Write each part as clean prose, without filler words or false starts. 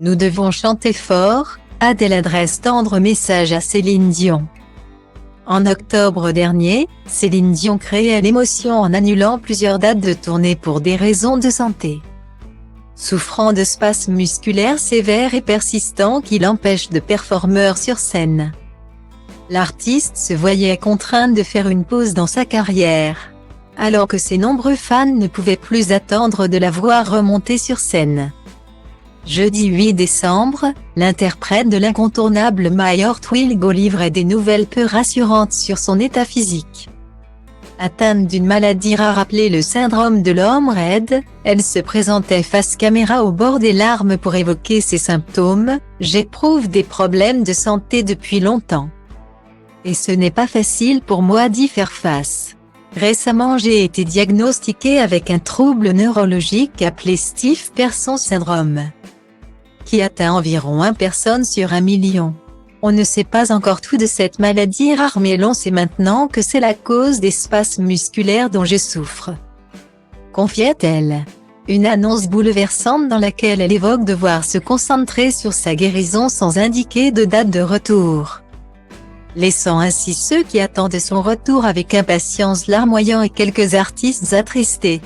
Nous devons chanter fort, Adèle adresse tendre message à Céline Dion. En octobre dernier, Céline Dion créait l'émotion en annulant plusieurs dates de tournée pour des raisons de santé. Souffrant de spasmes musculaires sévères et persistants qui l'empêchent de performer sur scène. L'artiste se voyait contrainte de faire une pause dans sa carrière, alors que ses nombreux fans ne pouvaient plus attendre de la voir remonter sur scène. Jeudi 8 décembre, l'interprète de l'incontournable My Heart Will Go livrait des nouvelles peu rassurantes sur son état physique. Atteinte d'une maladie rare appelée le syndrome de l'homme raide, elle se présentait face caméra au bord des larmes pour évoquer ses symptômes. « J'éprouve des problèmes de santé depuis longtemps. Et ce n'est pas facile pour moi d'y faire face. Récemment j'ai été diagnostiquée avec un trouble neurologique appelé Stiff Person Syndrome, qui atteint environ 1 personne sur 1 million. On ne sait pas encore tout de cette maladie rare mais l'on sait maintenant que c'est la cause des spasmes musculaires dont je souffre. » confiait-elle. Une annonce bouleversante dans laquelle elle évoque devoir se concentrer sur sa guérison sans indiquer de date de retour, laissant ainsi ceux qui attendent son retour avec impatience larmoyants et quelques artistes attristés.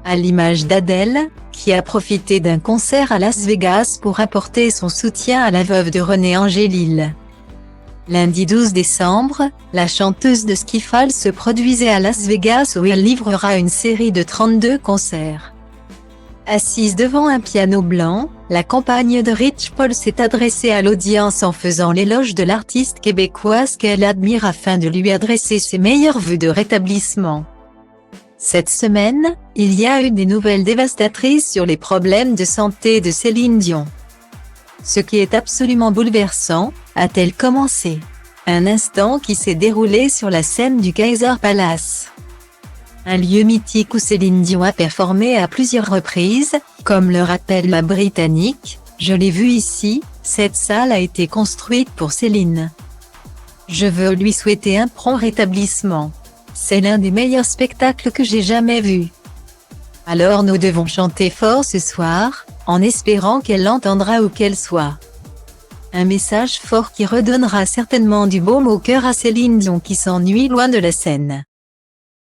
À l'image d'Adèle, qui a profité d'un concert à Las Vegas pour apporter son soutien à la veuve de René Angélil. Lundi 12 décembre, la chanteuse de Skiffle se produisait à Las Vegas où elle livrera une série de 32 concerts. Assise devant un piano blanc, la compagne de Rich Paul s'est adressée à l'audience en faisant l'éloge de l'artiste québécoise qu'elle admire afin de lui adresser ses meilleurs vœux de rétablissement. Cette semaine, il y a eu des nouvelles dévastatrices sur les problèmes de santé de Céline Dion. Ce qui est absolument bouleversant, a-t-elle commencé. Un instant qui s'est déroulé sur la scène du Kaiser Palace. Un lieu mythique où Céline Dion a performé à plusieurs reprises, comme le rappelle la Britannique. « Je l'ai vu ici, cette salle a été construite pour Céline. Je veux lui souhaiter un prompt rétablissement. C'est l'un des meilleurs spectacles que j'ai jamais vus. Alors nous devons chanter fort ce soir, en espérant qu'elle l'entendra où qu'elle soit. » Un message fort qui redonnera certainement du baume au cœur à Céline Dion qui s'ennuie loin de la scène.